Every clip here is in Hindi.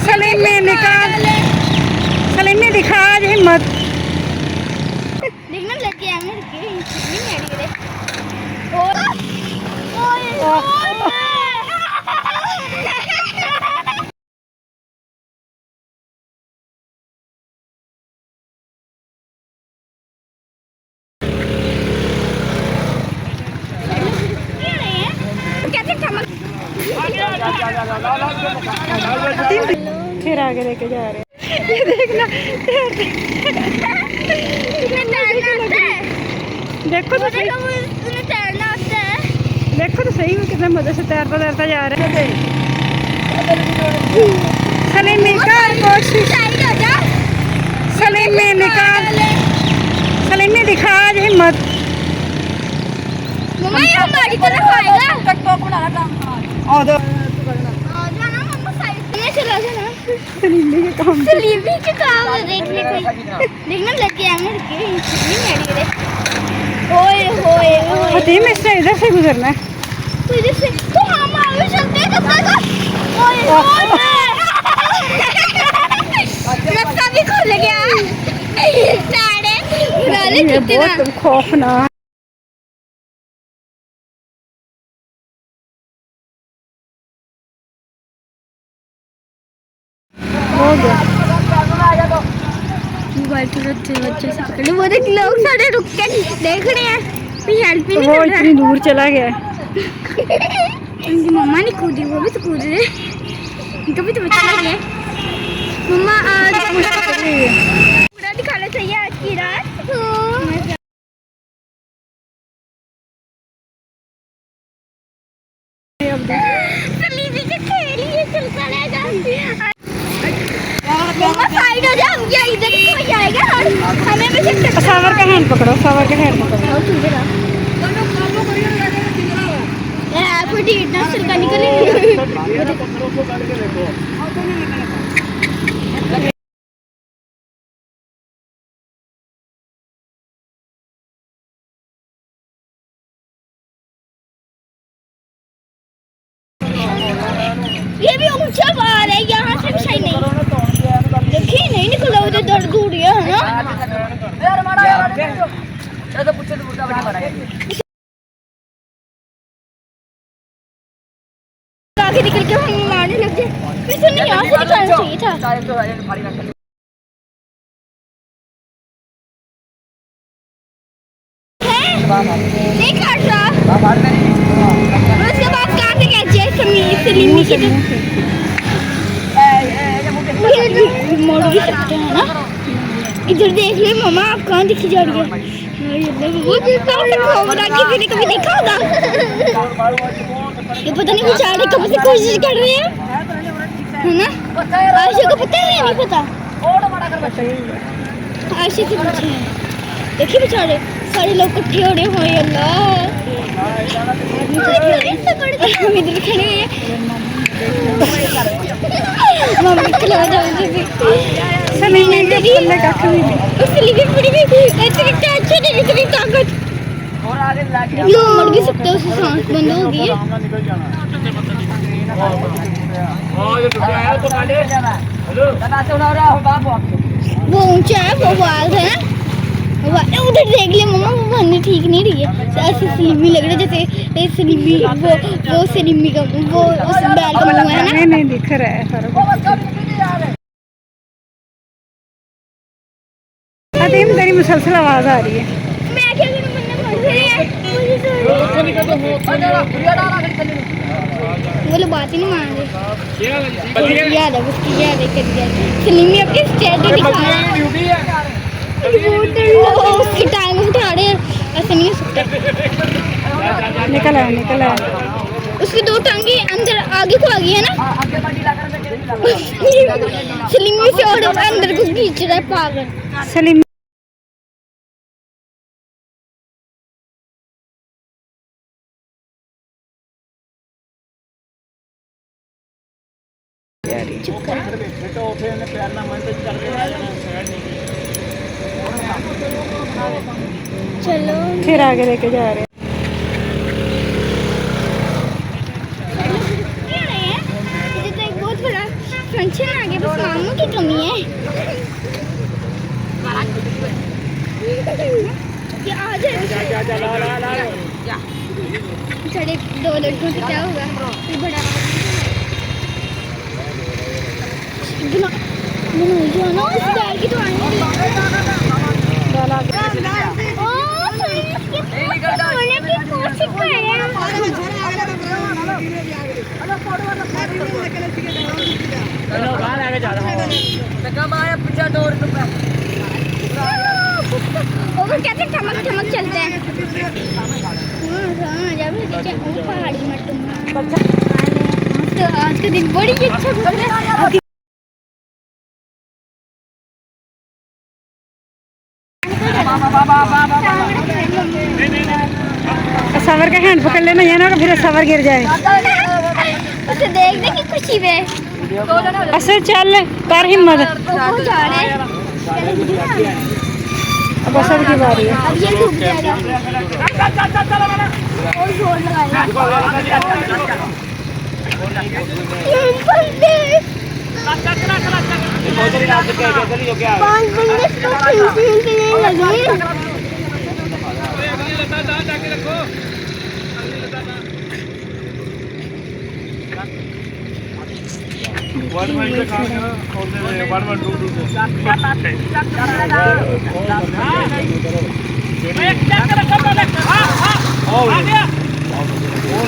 सलीमी निकाल, सलीमी दिखा आज हिम्मत। देखना लग गया मैं फिर आगे लेके जा रहे हैं। ये देखना देखो तो सही, देखो तो सही में कितना मजे से तैरता तैरता जा रहे हैं। सलीमी का कोशिश, सलीमी निकाल, सलीमी दिखा आज हिम्मत। मम्मा ये हमारी तरफ आएगा। चला जाना सलीमी के काम, सलीमी के काम देखने को देखना लग गया मैं ओए होए हतीम इससे इधर से गुजरना है। तो इधर से तो हम आगे चलते हैं तब तक ओए होए रास्ता भी खुल गया सारे उड़ाले कितना बहुत खौफनाक। मोबाइल तो बच्चे से पकड़े वो देख लोग सारे रुक के देख रहे हैं हेल्प ही नहीं वो कर रहा। इतनी दूर चला गया। उनकी मम्मा नहीं कूदी, वो भी तो कूद रहे, कभी तो बच्चा गया। मम्मा आज पूरा दिखाना चाहिए आज की रात। सलीमी के खेलिए चलता रहेगा। मम्मा साइड हो जाओ, या इधर ही कोई आएगा और हमें भी चक्कर। सावर का हैंड पकड़ो, सावर का हैंड पकड़ो। कोई इतना सिरका निकले ये भी ऊंचा बार है, यहाँ से भी सही नहीं देखिए नहीं निकला उधर दर्द हो रहा है ना। आगे निकल के हम मारने लग गए, फिर तो नहीं यहाँ से निकालना चाहिए था। नहीं काट रहा उसके बाद कहाँ से कैसे सलीमी की मोड़ भी सकते हैं ना। इधर देख ले मम्मा, आप कहाँ दिखी जा रही है। वो किसी ने कभी देखा होगा। ये पता नहीं बेचारे कब से कोशिश कर रहे हैं है ना। आयशा को पता है या नहीं पता, आयशा से पूछे हैं। देखिए बेचारे सारे लोग इकट्ठे हो रहे हैं। अल्लाह हम इधर खड़े हैं। मम्मी खिला जाऊंगी सलीमी के पल्ले का खमीली, सलीमी पूरी भी इतनी टेंशन है, इतनी ताकत यो मर भी सकते हो, उसकी सांस बंद हो गई है। वो ऊंचा है, वो बाल है उधर देख ले मम्मा, वो बनने ठीक नहीं रही है। ऐसे सलीमी लग रहा है जैसे सलीमी वो सलीमी का वो उस बैल का मुंह है ना। नहीं दिख रहा है फर्क। हतीम तेरी मुसलसल आवाज आ रही है। मैं क्या करूं, मैंने मर गई है वो लोग बात ही नहीं मान रहे। याद है उसकी, याद है सलीमी अपनी स्टेटस दिखा रहा है। उसकी टांग उठा रहे ऐसे नहीं हो सकता। निकल आया उसकी दो टांगे अंदर आगे को आ गई है ना। सलीमी से और अंदर को खींच रहा है पागल। सलीमी चलो फिर आगे लेके जा रहे हैं। साढ़े 2 लड़कों से क्या होगा फिर बड़ा ना उस बैग की तो आने वो कहते ठमक ठमक चलते हैं पहाड़ी में तो आज का दिन बड़ी अच्छा गुजरा सवर का हैंड पकड़ लेना ये ना कि फिर सवर गिर जाए। उसे देखने की खुशी में असर चल कर हिम्मत। वो जा रहे हैं अब असर की बारी है। अब ये डूब जाएगा और जोर लगाएगा पांच बंदे तो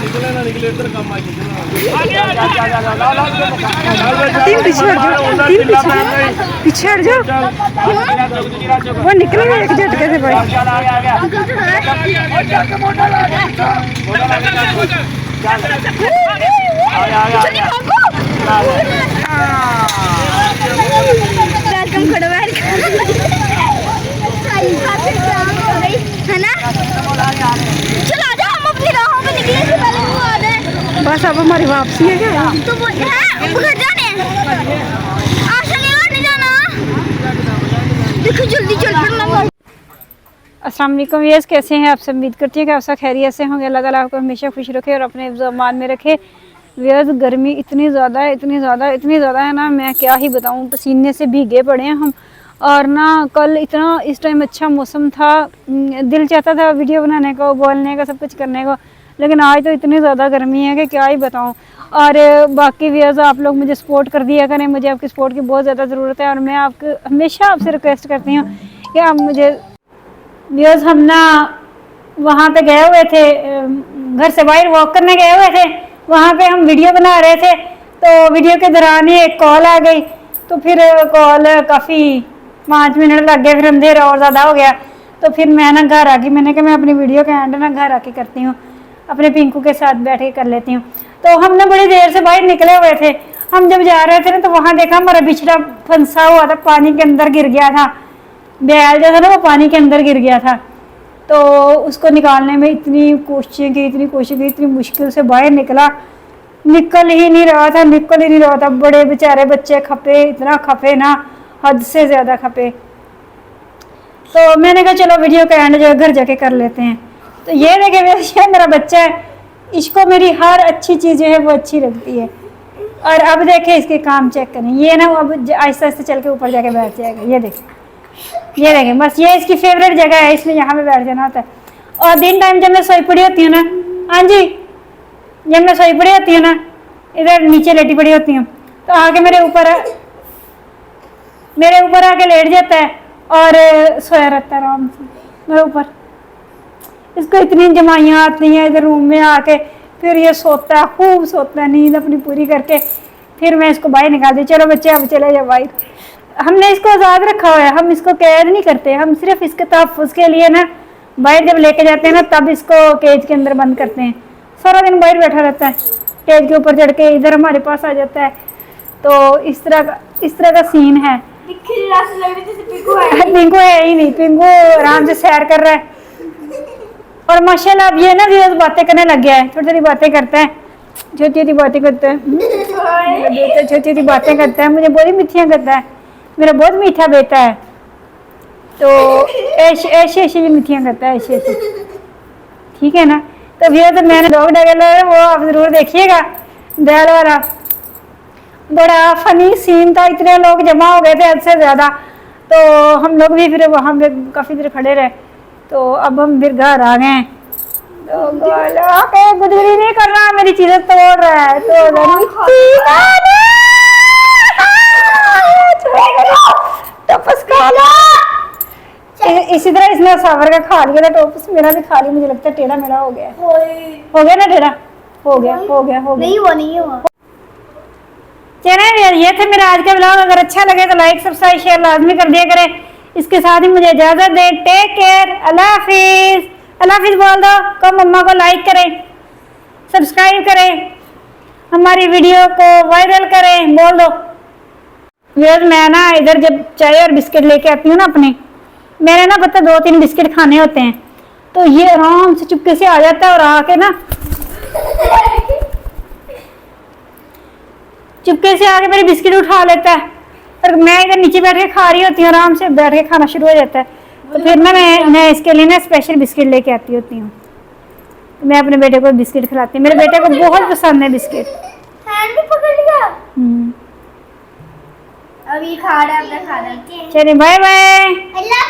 खेलने लगे निकले इधर कम आ तीन पीछे हट जाओ। वो निकलेगा एक झटके से भाई। है ना चलो आजा हम अपनी राहों पे निकले से पहले वो आ जाए। बस अब हमारी वापसी है क्या? तो वो है घर जाने आशा नहीं जाना देखो जल्दी चल पड़ना। अस्सलाम वालेकुम व्यूअर्स, कैसे हैं आप सब? उम्मीद करती हूँ कि आप सब खैरियत से होंगे। अल्लाह ताला आपको हमेशा खुश रखे और अपने ज़मान में रखे। व्यूअर्स, गर्मी इतनी ज़्यादा है ना, मैं क्या ही बताऊँ, पसीने से भीगे पड़े हैं हम। और ना कल इतना इस टाइम अच्छा मौसम था, दिल चाहता था वीडियो बनाने को, बोलने का, सब कुछ करने को, लेकिन आज तो इतनी ज़्यादा गर्मी है कि क्या ही बताऊँ। और बाकी व्यूअर्स, आप लोग मुझे सपोर्ट कर दिया करें, मुझे आपकी सपोर्ट की बहुत ज़्यादा ज़रूरत है। और मैं आपको हमेशा आपसे रिक्वेस्ट करती हूँ कि आप मुझे व्यूअर्स, हम ना वहाँ पे गए हुए थे, घर से बाहर वॉक करने गए हुए थे, वहाँ पे हम वीडियो बना रहे थे। तो वीडियो के दौरान ही एक कॉल आ गई, तो फिर कॉल काफ़ी 5 मिनट लग गए, फिर अंधेरा और ज़्यादा हो गया। तो फिर मैं ना घर आ गई, मैंने कहा मैं अपनी वीडियो का एंड ना घर आके करती हूँ, अपने पिंकू के साथ बैठ के कर लेती हूँ। तो हम ना बड़ी देर से बाहर निकले हुए थे। हम जब जा रहे थे ना, तो वहाँ देखा हमारा बिछड़ा फंसा हुआ था, पानी के अंदर गिर गया था, बैल जो था ना वो पानी के अंदर गिर गया था। तो उसको निकालने में इतनी कोशिशें की, इतनी मुश्किल से बाहर निकल ही नहीं रहा था। बड़े बेचारे बच्चे खपे, इतना खपे ना, हद से ज़्यादा खपे। तो मैंने कहा चलो वीडियो का एंड जो है घर जाके कर लेते हैं। तो ये देखे ये मेरा बच्चा है, इसको मेरी हर अच्छी चीज़ जो है वो अच्छी लगती है। और अब देखे इसके काम चेक करें, ये ना अब आहिस्ता आहिस्ता चल के ऊपर जाके बैठ जाएगा। ये देखें, बस ये इसकी फेवरेट जगह है, इसलिए यहाँ पे बैठ जाना होता है। और दिन टाइम जब मैं सोई पड़ी होती हूँ ना, हाँ जी, जब मैं सोई पड़ी होती हूँ ना, इधर नीचे लेटी पड़ी होती हूँ, तो आके मेरे ऊपर आके लेट जाता है और सोया रहता है आराम से मेरे ऊपर। इसको इतनी जमाइयाँ आती हैं इधर रूम में आके, फिर ये सोता है, खूब सोता है, नींद अपनी पूरी करके। फिर मैं इसको बाहर निकाल दी, चलो बच्चे अब चले जाओ बाहर। हमने इसको आज़ाद रखा हुआ है, हम इसको कैद नहीं करते, हम सिर्फ इसके तहफ़्फ़ुज़ के लिए ना बाहर जब लेके जाते हैं ना, तब इसको केज के अंदर बंद करते हैं। सारा दिन बाहर बैठा रहता है, केज के ऊपर चढ़ के इधर हमारे पास आ जाता है। तो इस तरह का सीन है। पिंकू है ही नहीं, पिंकू आराम से सैर कर रहा है। और माशाल्लाह अब ये ना भी बातें करने लग गया है, छोटी छोटी बातें करता है, छोटी बातें करता है, मुझे बड़ी मिठियाँ करता है, मेरा बहुत मीठा बेटा है। तो ऐसे भी मिठियाँ करता है, ऐसे ठीक है ना। तो भैया तो मैंने डॉग डाल है, वो आप ज़रूर देखिएगा, बैल वाला बड़ा फनी सीन था। इतने लोग जमा हो गए थे हद से ज़्यादा, तो हम लोग भी फिर वहाँ पे काफ़ी देर खड़े रहे। तो अब हम फिर घर आ गए हैं, तो बोलो ओके गुदगुदी नहीं कर रहा, मेरी चीजें तोड़ रहा है, तोड़ रहा है। टॉपस खा लो। इसी तरह इसने सावर का खा लिया था टॉपस, मेरा भी खा लिया। मुझे लगता है टेढ़ा मेरा हो गया है। हो गया ना टेढ़ा? हो गया हो गया हो गया। नहीं हुआ नहीं हुआ। चलिए यार, ये था मेरा आज का ब्लॉग। अगर अच्छा लगे तो लाइक सब्सक्राइब शेयर लाजमी कर दिया करें। इसके साथ ही मुझे इजाजत दें। टेक केयर, अल्लाह हाफिज। अल्लाह हाफिज बोल दो। कम मम्मा को लाइक करें, सब्सक्राइब करें, हमारी वीडियो को वायरल करें, बोल दो। व्यूअर्स, मैं ना इधर जब चाय और बिस्किट लेके आती हूँ ना अपने, मैंने ना पता 2-3 बिस्किट खाने होते हैं, तो ये आराम से चुपके से आ जाता है और आके ना चुपके से आके मेरी बिस्किट उठा लेता है। और मैं इधर नीचे बैठ के खा रही होती हूँ, आराम से बैठ के खाना शुरू हो जाता है। तो फिर ना मैं इसके लिए ना स्पेशल बिस्किट लेके आती होती हूँ। मैं अपने बेटे को बिस्किट खिलाती हूँ, मेरे बेटे को बहुत पसंद है बिस्किट। हैंड भी पकड़ लिया। अब ये खा रहा है, अपना खाना। चलिए बाय बाय। अल्लाह